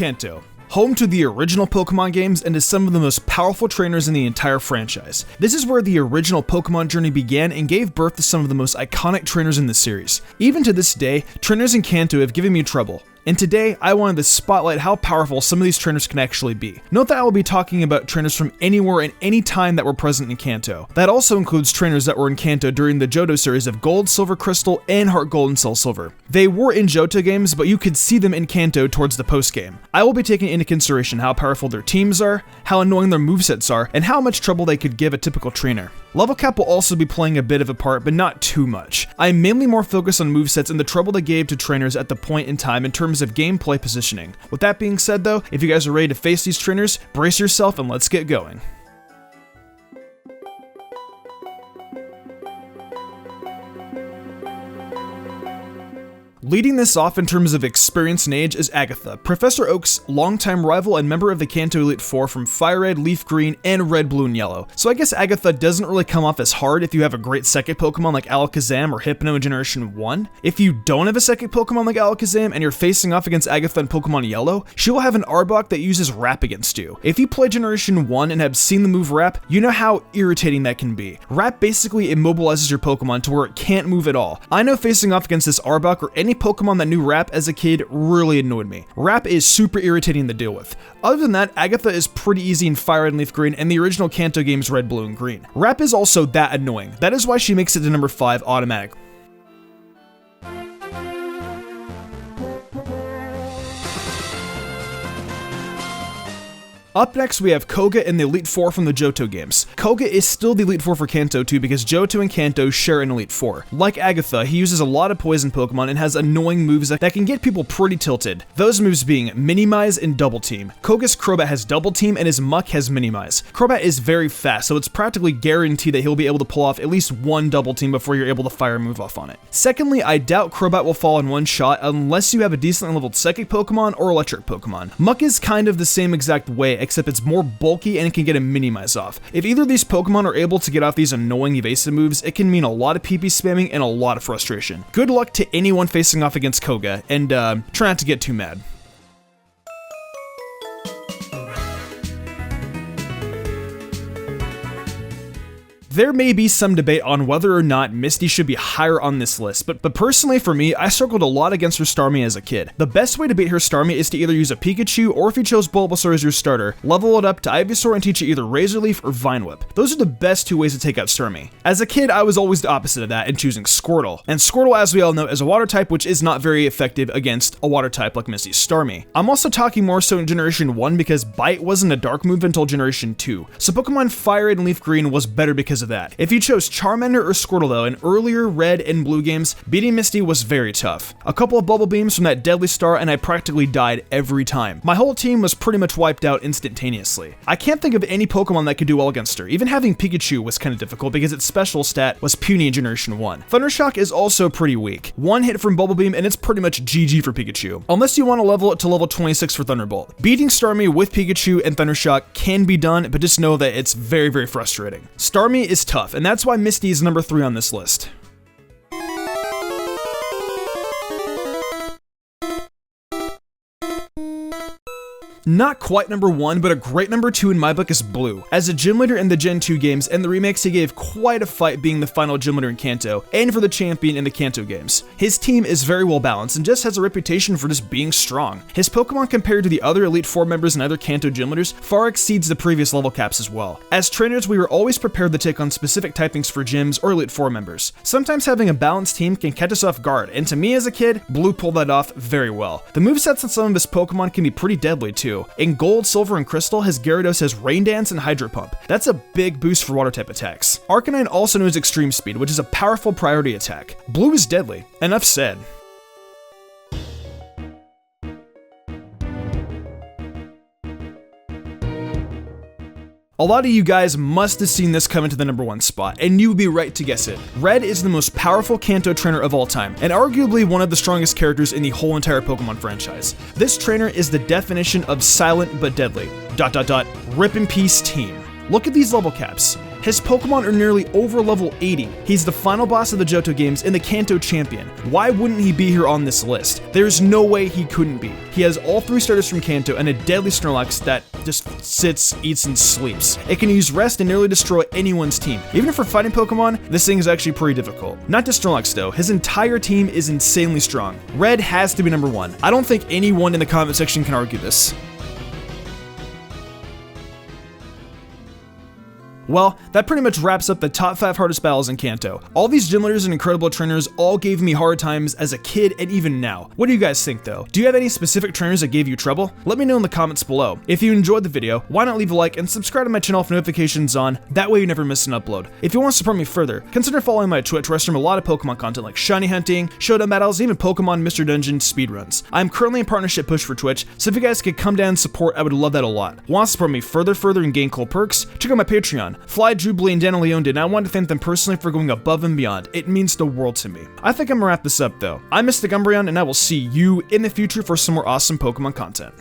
Kanto, home to the original Pokemon games and to some of the most powerful trainers in the entire franchise. This is where the original Pokemon journey began and gave birth to some of the most iconic trainers in the series. Even to this day, trainers in Kanto have given me trouble. And today, I wanted to spotlight how powerful some of these trainers can actually be. Note that I will be talking about trainers from anywhere and any time that were present in Kanto. That also includes trainers that were in Kanto during the Johto series of Gold, Silver, Crystal, and Heart Gold and Soul Silver. They were in Johto games, but you could see them in Kanto towards the post-game. I will be taking into consideration how powerful their teams are, how annoying their movesets are, and how much trouble they could give a typical trainer. Level cap will also be playing a bit of a part, but not too much. I'm mainly more focused on movesets and the trouble they gave to trainers at the point in time in terms of gameplay positioning. With that being said though, if you guys are ready to face these trainers, brace yourself and let's get going. Leading this off in terms of experience and age is Agatha, Professor Oak's longtime rival and member of the Kanto Elite Four from Fire Red, Leaf Green, and Red, Blue, and Yellow. So I guess Agatha doesn't really come off as hard if you have a great second Pokemon like Alakazam or Hypno in Generation 1. If you don't have a second Pokemon like Alakazam and you're facing off against Agatha in Pokemon Yellow, she will have an Arbok that uses Wrap against you. If you play Generation 1 and have seen the move Wrap, you know how irritating that can be. Wrap basically immobilizes your Pokemon to where it can't move at all. I know facing off against this Arbok or any Pokemon that knew Wrap as a kid really annoyed me. Wrap is super irritating to deal with. Other than that, Agatha is pretty easy in Fire Red and Leaf Green and the original Kanto games Red, Blue, and Green. Wrap is also that annoying. That is why she makes it to number 5 automatic. Up next, we have Koga in the Elite Four from the Johto games. Koga is still the Elite Four for Kanto too because Johto and Kanto share an Elite Four. Like Agatha, he uses a lot of poison Pokemon and has annoying moves that can get people pretty tilted. Those moves being Minimize and Double Team. Koga's Crobat has Double Team and his Muck has Minimize. Crobat is very fast, so it's practically guaranteed that he'll be able to pull off at least one Double Team before you're able to fire a move off on it. Secondly, I doubt Crobat will fall in one shot unless you have a decently leveled Psychic Pokemon or Electric Pokemon. Muck is kind of the same exact way, except it's more bulky and it can get a Minimize off. If either of these Pokemon are able to get off these annoying evasive moves, it can mean a lot of PP spamming and a lot of frustration. Good luck to anyone facing off against Koga, and try not to get too mad. There may be some debate on whether or not Misty should be higher on this list, but personally for me, I struggled a lot against her Starmie as a kid. The best way to beat her Starmie is to either use a Pikachu, or if you chose Bulbasaur as your starter, level it up to Ivysaur and teach it either Razor Leaf or Vine Whip. Those are the best two ways to take out Starmie. As a kid, I was always the opposite of that and choosing Squirtle. And Squirtle, as we all know, is a water type which is not very effective against a water type like Misty's Starmie. I'm also talking more so in Generation 1 because Bite wasn't a dark move until Generation 2. So Pokemon Fire Red and Leaf Green was better because of that. If you chose Charmander or Squirtle though, in earlier Red and Blue games, beating Misty was very tough. A couple of Bubble Beams from that Deadly Star and I practically died every time. My whole team was pretty much wiped out instantaneously. I can't think of any Pokemon that could do well against her. Even having Pikachu was kind of difficult because its special stat was puny in Generation 1. Thundershock is also pretty weak. One hit from Bubble Beam and it's pretty much GG for Pikachu. Unless you want to level it to level 26 for Thunderbolt. Beating Starmie with Pikachu and Thundershock can be done, but just know that it's very, very frustrating. Starmie is tough, and that's why Misty is number 3 on this list. Not quite number 1, but a great number 2 in my book is Blue. As a gym leader in the Gen 2 games and the remakes, he gave quite a fight being the final gym leader in Kanto, and for the champion in the Kanto games. His team is very well balanced and just has a reputation for just being strong. His Pokemon compared to the other Elite Four members and other Kanto gym leaders far exceeds the previous level caps as well. As trainers, we were always prepared to take on specific typings for gyms or Elite Four members. Sometimes having a balanced team can catch us off guard, and to me as a kid, Blue pulled that off very well. The movesets on some of his Pokemon can be pretty deadly too. In Gold, Silver, and Crystal, his Gyarados has Rain Dance and Hydro Pump. That's a big boost for water type attacks. Arcanine also knows Extreme Speed, which is a powerful priority attack. Blue is deadly. Enough said. A lot of you guys must have seen this come into the number 1 spot, and you would be right to guess it. Red is the most powerful Kanto trainer of all time, and arguably one of the strongest characters in the whole entire Pokemon franchise. This trainer is the definition of silent but deadly. Rip in peace team. Look at these level caps. His Pokemon are nearly over level 80. He's the final boss of the Johto games and the Kanto champion. Why wouldn't he be here on this list? There's no way he couldn't be. He has all 3 starters from Kanto and a deadly Snorlax that just sits, eats, and sleeps. It can use rest and nearly destroy anyone's team. Even for fighting Pokemon, this thing is actually pretty difficult. Not just Snorlax though, his entire team is insanely strong. Red has to be number 1. I don't think anyone in the comment section can argue this. Well, that pretty much wraps up the top 5 hardest battles in Kanto. All these gym leaders and incredible trainers all gave me hard times as a kid and even now. What do you guys think though? Do you have any specific trainers that gave you trouble? Let me know in the comments below. If you enjoyed the video, why not leave a like and subscribe to my channel with notifications on, that way you never miss an upload. If you want to support me further, consider following my Twitch where I stream a lot of Pokemon content like shiny hunting, showdown battles, even Pokemon Mr. Dungeon speedruns. I'm currently in partnership push for Twitch, so if you guys could come down and support, I would love that a lot. Want to support me further and gain cool perks? Check out my Patreon. Fly, Jubilee, and Daniel Leone did, and I want to thank them personally for going above and beyond. It means the world to me. I think I'm gonna wrap this up though. I'm Mystic Umbreon, and I will see you in the future for some more awesome Pokemon content.